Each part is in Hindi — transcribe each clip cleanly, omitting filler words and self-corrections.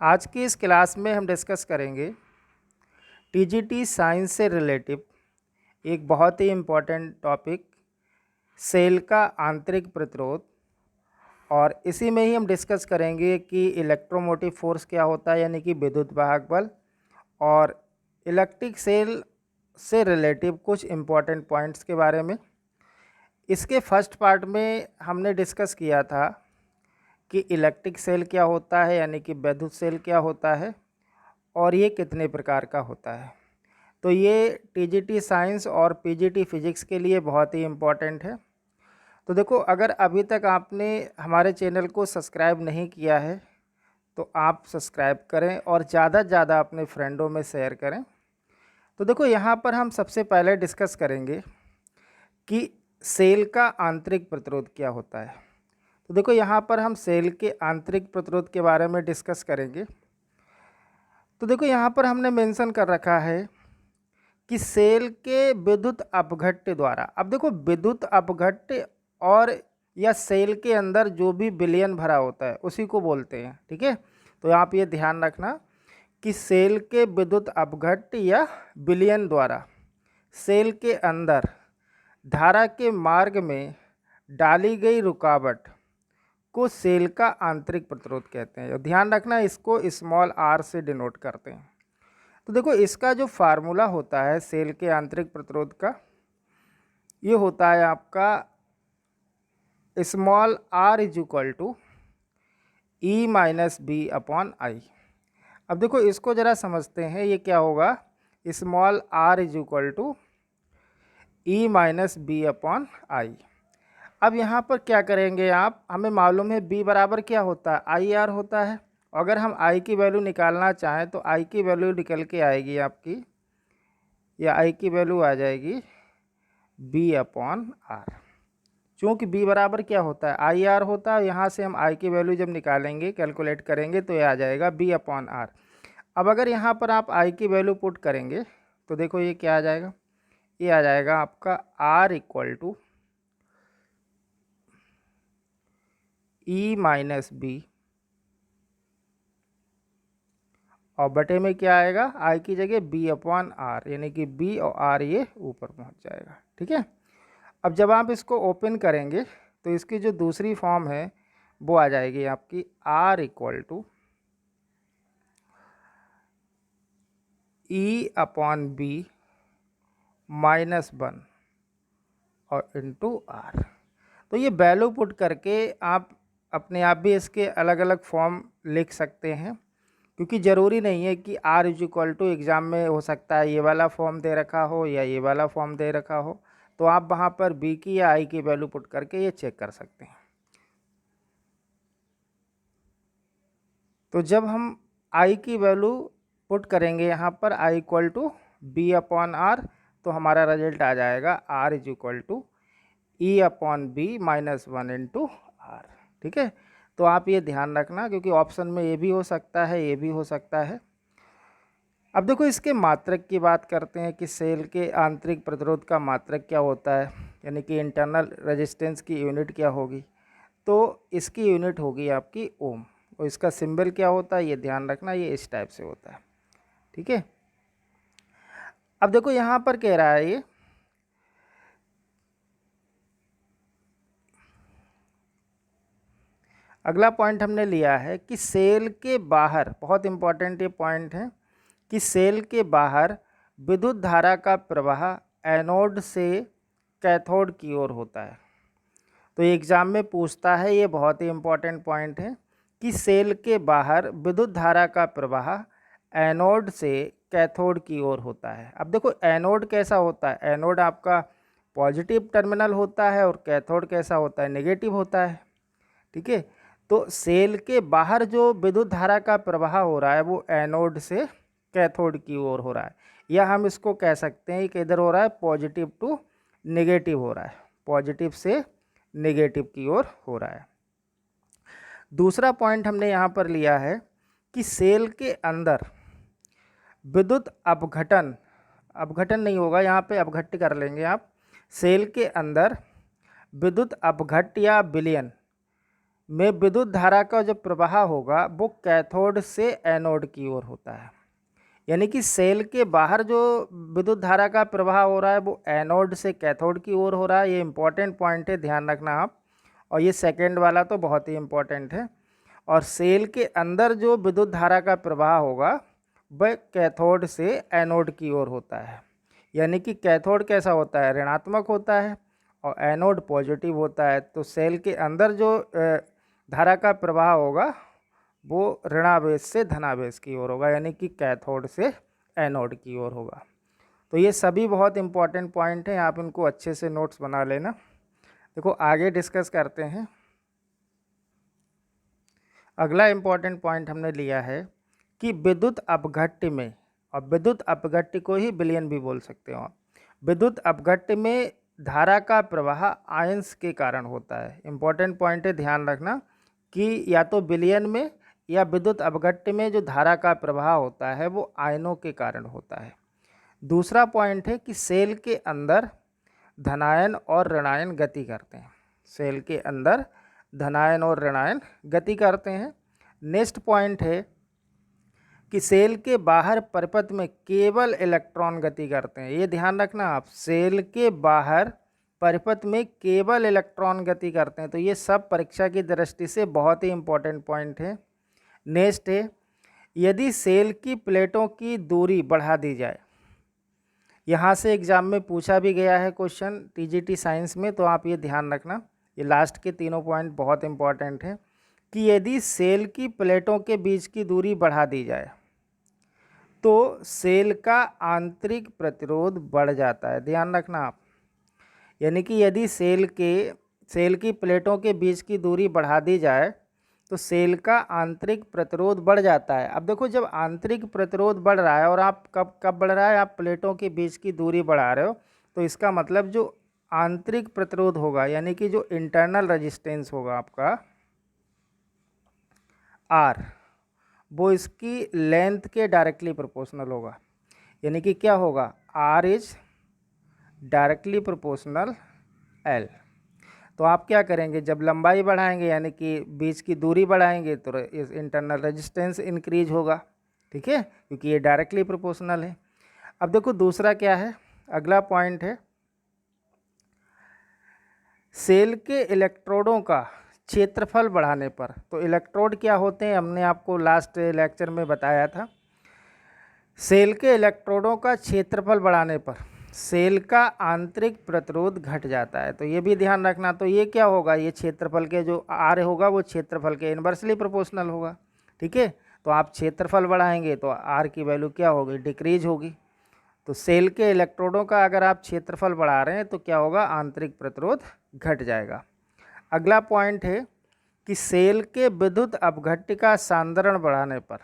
आज की इस क्लास में हम डिस्कस करेंगे टीजीटी साइंस से रिलेटिव एक बहुत ही इम्पोर्टेंट टॉपिक सेल का आंतरिक प्रतिरोध। और इसी में ही हम डिस्कस करेंगे कि इलेक्ट्रोमोटिव फोर्स क्या होता है, यानी कि विद्युत वाहक बल, और इलेक्ट्रिक सेल से रिलेटिव कुछ इम्पोर्टेंट पॉइंट्स के बारे में। इसके फर्स्ट पार्ट में हमने डिस्कस किया था कि इलेक्ट्रिक सेल क्या होता है, यानी कि विद्युत सेल क्या होता है और ये कितने प्रकार का होता है। तो ये टीजीटी साइंस और पीजीटी फिजिक्स के लिए बहुत ही इम्पॉर्टेंट है। तो देखो, अगर अभी तक आपने हमारे चैनल को सब्सक्राइब नहीं किया है तो आप सब्सक्राइब करें और ज़्यादा से ज़्यादा अपने फ्रेंडों में शेयर करें। तो देखो, यहाँ पर हम सबसे पहले डिस्कस करेंगे कि सेल का आंतरिक प्रतिरोध क्या होता है। तो देखो, यहाँ पर हम सेल के आंतरिक प्रतिरोध के बारे में डिस्कस करेंगे। तो देखो, यहाँ पर हमने मेंशन कर रखा है कि सेल के विद्युत अपघट्य द्वारा। अब देखो, विद्युत अपघट्य और या सेल के अंदर जो भी विलयन भरा होता है उसी को बोलते हैं, ठीक है। तो आप ये ध्यान रखना कि सेल के विद्युत अपघट्य या विलयन द्वारा सेल के अंदर धारा के मार्ग में डाली गई रुकावट को सेल का आंतरिक प्रतिरोध कहते हैं। ध्यान रखना, इसको स्मॉल r से डिनोट करते हैं। तो देखो, इसका जो फार्मूला होता है सेल के आंतरिक प्रतिरोध का, ये होता है आपका small r is equal to e minus b upon i. अब देखो, इसको ज़रा समझते हैं, ये क्या होगा, small r is equal to e minus b upon i. अब यहाँ पर क्या करेंगे आप, हमें मालूम है b बराबर क्या होता है, आई आर होता है। अगर हम i की वैल्यू निकालना चाहें तो i की वैल्यू निकल के आएगी आपकी, या i की वैल्यू आ जाएगी b अपॉन आर। चूँकि b बराबर क्या होता है, आई आर होता है। यहाँ से हम i की वैल्यू जब निकालेंगे, कैलकुलेट करेंगे, तो ये आ जाएगा b अपॉन आर। अब अगर यहाँ पर आप i की वैल्यू पुट करेंगे तो देखो ये क्या आ जाएगा, ये आ जाएगा आपका r equal to e minus b, और बटे में क्या आएगा, आई की जगह b अपॉन आर, यानी कि b और r ये ऊपर पहुंच जाएगा, ठीक है। अब जब आप इसको ओपन करेंगे तो इसकी जो दूसरी फॉर्म है वो आ जाएगी आपकी r equal to E upon b minus 1 और इंटू आर। तो ये वैल्यू पुट करके आप अपने आप भी इसके अलग अलग फॉर्म लिख सकते हैं, क्योंकि ज़रूरी नहीं है कि r is equal to, exam में हो सकता है ये वाला फॉर्म दे रखा हो या ये वाला फॉर्म दे रखा हो, तो आप वहाँ पर b की या i की वैल्यू पुट करके ये चेक कर सकते हैं। तो जब हम i की वैल्यू पुट करेंगे यहाँ पर i equal to b upon r, तो हमारा रिजल्ट आ जाएगा r is equal to E upon b minus 1 into r, ठीक है। तो आप ये ध्यान रखना, क्योंकि ऑप्शन में ये भी हो सकता है, ये भी हो सकता है। अब देखो, इसके मात्रक की बात करते हैं कि सेल के आंतरिक प्रतिरोध का मात्रक क्या होता है, यानी कि इंटरनल रेजिस्टेंस की यूनिट क्या होगी। तो इसकी यूनिट होगी आपकी ओम, और इसका सिंबल क्या होता है ये ध्यान रखना, ये इस टाइप से होता है, ठीक है। अब देखो, यहाँ पर कह रहा है ये अगला पॉइंट हमने लिया है कि सेल के बाहर, बहुत इंपॉर्टेंट ये पॉइंट है, कि सेल के बाहर विद्युत धारा का प्रवाह एनोड से कैथोड की ओर होता है। तो एग्ज़ाम में पूछता है, ये बहुत ही इंपॉर्टेंट पॉइंट है कि सेल के बाहर विद्युत धारा का प्रवाह एनोड से कैथोड की ओर होता है। अब देखो, एनोड कैसा होता है, एनोड आपका पॉजिटिव टर्मिनल होता है और कैथोड कैसा होता है, नेगेटिव होता है, ठीक है। तो सेल के बाहर जो विद्युत धारा का प्रवाह हो रहा है वो एनोड से कैथोड की ओर हो रहा है, या हम इसको कह सकते हैं कि इधर हो रहा है पॉजिटिव टू नेगेटिव हो रहा है, पॉजिटिव से नेगेटिव की ओर हो रहा है। दूसरा पॉइंट हमने यहाँ पर लिया है कि सेल के अंदर विद्युत अपघटन, अपघटन नहीं होगा यहाँ पे, अपघट्य कर लेंगे आप, सेल के अंदर विद्युत अपघट्य या विलयन में विद्युत धारा का जो प्रवाह होगा वो कैथोड से एनोड की ओर होता है। यानी कि सेल के बाहर जो विद्युत धारा का प्रवाह हो रहा है वो एनोड से कैथोड की ओर हो रहा है। ये इंपॉर्टेंट पॉइंट है, ध्यान रखना आप। और ये सेकेंड वाला तो बहुत ही इंपॉर्टेंट है। और सेल के अंदर जो विद्युत धारा का प्रवाह होगा वह कैथोड से एनोड की ओर होता है। यानी कि कैथोड कैसा होता है, ऋणात्मक होता है, और एनोड पॉजिटिव होता है। तो सेल के अंदर जो धारा का प्रवाह होगा वो ऋणावेश से धनावेश की ओर होगा, यानी कि कैथोड से एनोड की ओर होगा। तो ये सभी बहुत इंपॉर्टेंट पॉइंट हैं, आप इनको अच्छे से नोट्स बना लेना। देखो आगे डिस्कस करते हैं। अगला इंपॉर्टेंट पॉइंट हमने लिया है कि विद्युत अपघट्य में, और विद्युत अपघट्य को ही विलयन भी बोल सकते हो, विद्युत अपघट्य में धारा का प्रवाह आयंस के कारण होता है। इंपॉर्टेंट पॉइंट है, ध्यान रखना कि या तो विलयन में या विद्युत अपघट्य में जो धारा का प्रवाह होता है वो आयनों के कारण होता है। दूसरा पॉइंट है कि सेल के अंदर धनायन और ऋणायन गति करते हैं। सेल के अंदर धनायन और ऋणायन गति करते हैं। नेक्स्ट पॉइंट है कि सेल के बाहर परिपथ में केवल इलेक्ट्रॉन गति करते हैं। ये ध्यान रखना आप, सेल के बाहर परिपथ में केवल इलेक्ट्रॉन गति करते हैं। तो ये सब परीक्षा की दृष्टि से बहुत ही इंपॉर्टेंट पॉइंट है। नेक्स्ट है, यदि सेल की प्लेटों की दूरी बढ़ा दी जाए, यहाँ से एग्जाम में पूछा भी गया है क्वेश्चन टीजीटी साइंस में, तो आप ये ध्यान रखना। ये लास्ट के तीनों पॉइंट बहुत इंपॉर्टेंट हैं कि यदि सेल की प्लेटों के बीच की दूरी बढ़ा दी जाए तो सेल का आंतरिक प्रतिरोध बढ़ जाता है। ध्यान रखना आप, यानी कि यदि सेल की प्लेटों के बीच की दूरी बढ़ा दी जाए तो सेल का आंतरिक प्रतिरोध बढ़ जाता है। अब देखो, जब आंतरिक प्रतिरोध बढ़ रहा है, और आप कब बढ़ रहा है, आप प्लेटों के बीच की दूरी बढ़ा रहे हो, तो इसका मतलब जो आंतरिक प्रतिरोध होगा, यानी कि जो इंटरनल रेजिस्टेंस होगा आपका आर, वो इसकी लेंथ के डायरेक्टली प्रोपोर्शनल होगा। यानी कि क्या होगा, r is directly proportional l. तो आप क्या करेंगे, जब लंबाई बढ़ाएंगे यानी कि बीच की दूरी बढ़ाएंगे तो इस इंटरनल रेजिस्टेंस इंक्रीज होगा। ठीक है, क्योंकि ये डायरेक्टली प्रोपोर्शनल है। अब देखो दूसरा क्या है, अगला पॉइंट है, सेल के इलेक्ट्रोडों का क्षेत्रफल बढ़ाने पर। तो इलेक्ट्रोड क्या होते हैं, हमने आपको लास्ट लेक्चर में बताया था। सेल के इलेक्ट्रोडों का क्षेत्रफल बढ़ाने पर सेल का आंतरिक प्रतिरोध घट जाता है। तो ये भी ध्यान रखना। तो ये क्या होगा, ये क्षेत्रफल के जो आर होगा वो क्षेत्रफल के इन्वर्सली प्रोपोर्शनल होगा। ठीक है, तो आप क्षेत्रफल बढ़ाएंगे तो आर की वैल्यू क्या होगी, डिक्रीज होगी। तो सेल के इलेक्ट्रोडों का अगर आप क्षेत्रफल बढ़ा रहे हैं तो क्या होगा, आंतरिक प्रतिरोध घट जाएगा। अगला पॉइंट है कि सेल के विद्युत अपघट्य का सांद्रण बढ़ाने पर,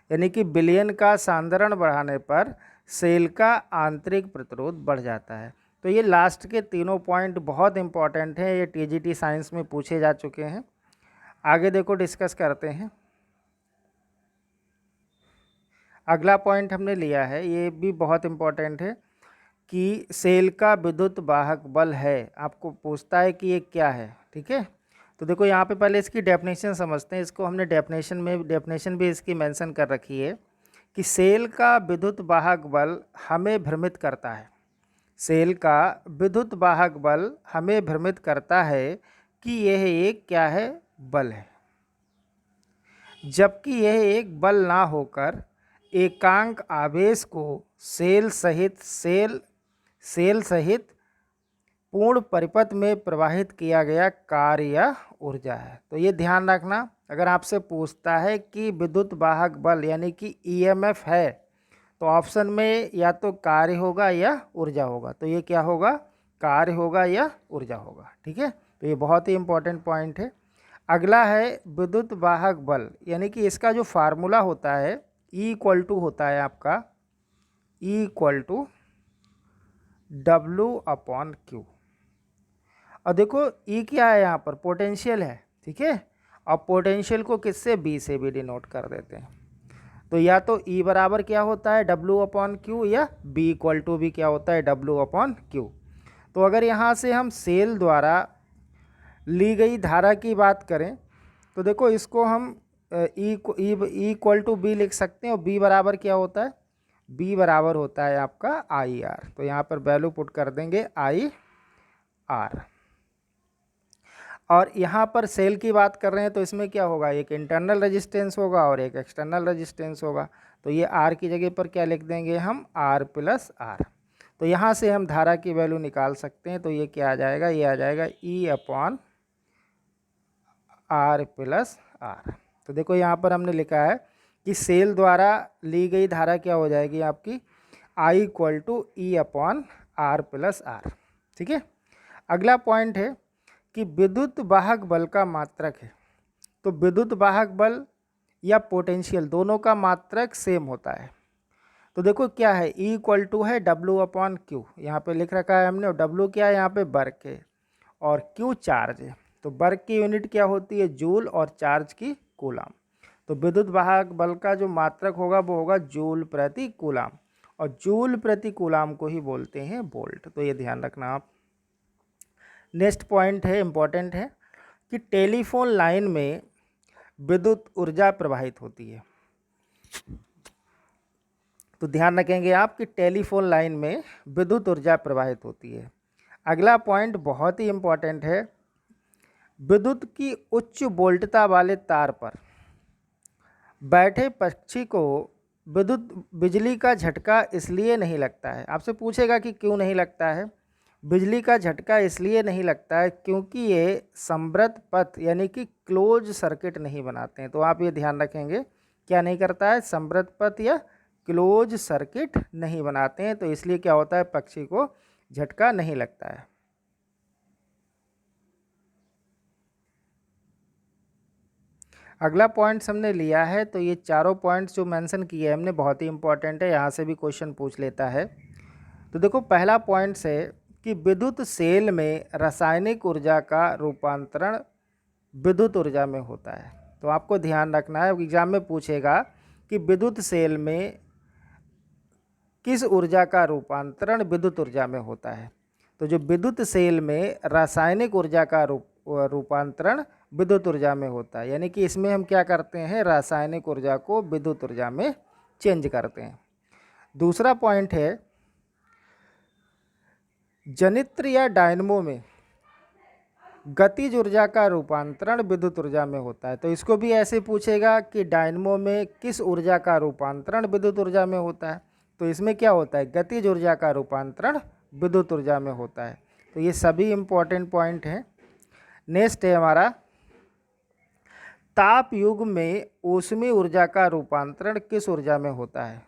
यानी कि विलयन का सांद्रण बढ़ाने पर सेल का आंतरिक प्रतिरोध बढ़ जाता है। तो ये लास्ट के तीनों पॉइंट बहुत इंपॉर्टेंट हैं, ये टीजीटी साइंस में पूछे जा चुके हैं। आगे देखो डिस्कस करते हैं। अगला पॉइंट हमने लिया है, ये भी बहुत इंपॉर्टेंट है कि सेल का विद्युत वाहक बल है। आपको पूछता है कि ये क्या है। ठीक है, तो देखो यहाँ पे पहले इसकी डेफिनेशन समझते हैं। इसको हमने डेफिनेशन भी इसकी मेंशन कर रखी है कि सेल का विद्युत वाहक बल हमें भ्रमित करता है। सेल का विद्युत वाहक बल हमें भ्रमित करता है कि यह एक क्या है, बल है, जबकि यह एक बल ना होकर एकांक आवेश को सेल सहित पूर्ण परिपथ में प्रवाहित किया गया कार्य या ऊर्जा है। तो ये ध्यान रखना, अगर आपसे पूछता है कि विद्युत वाहक बल यानी कि ईएमएफ है, तो ऑप्शन में या तो कार्य होगा या ऊर्जा होगा। तो ये क्या होगा, कार्य होगा या ऊर्जा होगा। ठीक है, तो ये बहुत ही इंपॉर्टेंट पॉइंट है। अगला है विद्युत वाहक बल, यानी कि इसका जो फार्मूला होता है E इक्वल टू होता है आपका E इक्वल टू W/Q। और देखो E क्या है यहाँ पर, पोटेंशियल है। ठीक है, और पोटेंशियल को किससे, B से भी डिनोट कर देते हैं। तो या तो E बराबर क्या होता है, W/Q, या B इक्वल टू भी क्या होता है, W/Q। तो अगर यहाँ से हम सेल द्वारा ली गई धारा की बात करें तो देखो इसको हम इक्वल टू बी लिख सकते हैं, और बी बराबर क्या होता है, बी बराबर होता है आपका आई आर। तो यहाँ पर वैल्यू पुट कर देंगे आई आर। और यहाँ पर सेल की बात कर रहे हैं तो इसमें क्या होगा, एक इंटरनल रेजिस्टेंस होगा और एक एक्सटर्नल रेजिस्टेंस होगा। तो ये आर की जगह पर क्या लिख देंगे हम, आर प्लस आर। तो यहाँ से हम धारा की वैल्यू निकाल सकते हैं। तो ये क्या आ जाएगा, ये आ जाएगा e upon are plus r. तो देखो यहाँ पर हमने लिखा है कि सेल द्वारा ली गई धारा क्या हो जाएगी आपकी, I equal to E upon are plus R. ठीक है। अगला पॉइंट है कि विद्युत वाहक बल का मात्रक है। तो विद्युत वाहक बल या पोटेंशियल दोनों का मात्रक सेम होता है। तो देखो क्या है, ई इक्वल टू है डब्ल्यू अपॉन क्यू, यहाँ पे लिख रखा है हमने। और डब्ल्यू क्या है यहाँ पे, वर्क है, और क्यू चार्ज है। तो वर्क की यूनिट क्या होती है, जूल, और चार्ज की कूलाम। तो विद्युत वाहक बल का जो मात्रक होगा वो होगा जूल प्रति कूलाम, और जूल प्रति कूलाम को ही बोलते हैं वोल्ट। तो ये ध्यान रखना आप। नेक्स्ट पॉइंट है, इम्पॉर्टेंट है, कि टेलीफोन लाइन में विद्युत ऊर्जा प्रवाहित होती है। तो ध्यान रखेंगे आप कि टेलीफोन लाइन में विद्युत ऊर्जा प्रवाहित होती है। अगला पॉइंट बहुत ही इम्पॉर्टेंट है, विद्युत की उच्च वोल्टता वाले तार पर बैठे पक्षी को बिजली का झटका इसलिए नहीं लगता है। आपसे पूछेगा कि क्यों नहीं लगता है। बिजली का झटका इसलिए नहीं लगता है क्योंकि ये समृद्ध पथ यानी कि क्लोज सर्किट नहीं बनाते हैं। तो आप ये ध्यान रखेंगे, क्या नहीं करता है, समृद्ध पथ या क्लोज सर्किट नहीं बनाते हैं। तो इसलिए क्या होता है, पक्षी को झटका नहीं लगता है। अगला पॉइंट्स हमने लिया है, तो ये चारों पॉइंट्स जो मेंशन किए हमने बहुत ही इंपॉर्टेंट है, यहाँ से भी क्वेश्चन पूछ लेता है। तो देखो पहला पॉइंट्स है कि विद्युत सेल में रासायनिक ऊर्जा का रूपांतरण विद्युत ऊर्जा में होता है। तो आपको ध्यान रखना है, एग्जाम में पूछेगा कि विद्युत सेल में किस ऊर्जा का रूपांतरण विद्युत ऊर्जा में होता है। तो जो विद्युत सेल में रासायनिक ऊर्जा का रूपांतरण विद्युत ऊर्जा में होता है, यानी कि इसमें हम क्या करते हैं, रासायनिक ऊर्जा को विद्युत ऊर्जा में चेंज करते हैं। दूसरा पॉइंट है, जनित्र या डायनमो में गतिज ऊर्जा का रूपांतरण विद्युत ऊर्जा में होता है। तो इसको भी ऐसे पूछेगा कि डायनमो में किस ऊर्जा का रूपांतरण विद्युत ऊर्जा में होता है। तो इसमें क्या होता है, गतिज ऊर्जा का रूपांतरण विद्युत ऊर्जा में होता है। तो ये सभी इंपॉर्टेंट पॉइंट हैं। नेक्स्ट है हमारा, ताप युग में ऊष्मीय ऊर्जा का रूपांतरण किस ऊर्जा में होता है,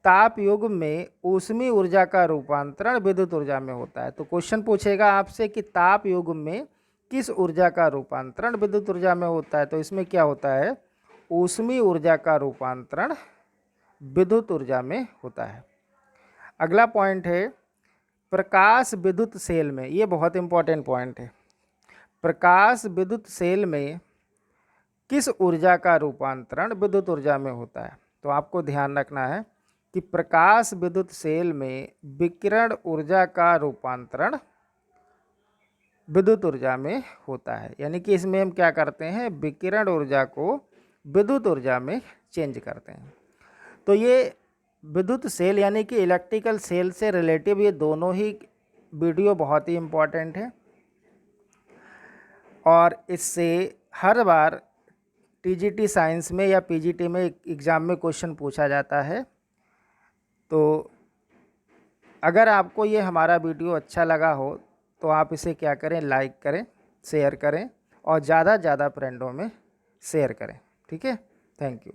ताप युग में ऊष्मीय ऊर्जा का रूपांतरण विद्युत ऊर्जा में होता है। तो क्वेश्चन पूछेगा आपसे कि ताप युग में किस ऊर्जा का रूपांतरण विद्युत ऊर्जा में होता है। तो इसमें क्या होता है, ऊष्मीय ऊर्जा का रूपांतरण विद्युत ऊर्जा में होता है। अगला पॉइंट है, प्रकाश विद्युत सेल में, ये बहुत इंपॉर्टेंट पॉइंट है, प्रकाश विद्युत सेल में किस ऊर्जा का रूपांतरण विद्युत ऊर्जा में होता है। तो आपको ध्यान रखना है कि प्रकाश विद्युत सेल में विकिरण ऊर्जा का रूपांतरण विद्युत ऊर्जा में होता है, यानी कि इसमें हम क्या करते हैं, विकिरण ऊर्जा को विद्युत ऊर्जा में चेंज करते हैं। तो ये विद्युत सेल यानी कि इलेक्ट्रिकल सेल से रिलेटिव ये दोनों ही वीडियो बहुत ही इम्पॉर्टेंट है, और इससे हर बार टीजीटी साइंस में या पीजीटी में एग्ज़ाम में क्वेश्चन पूछा जाता है। तो अगर आपको ये हमारा वीडियो अच्छा लगा हो तो आप इसे क्या करें, लाइक करें, शेयर करें, और ज़्यादा से ज़्यादा फ्रेंडों में शेयर करें। ठीक है, थैंक यू।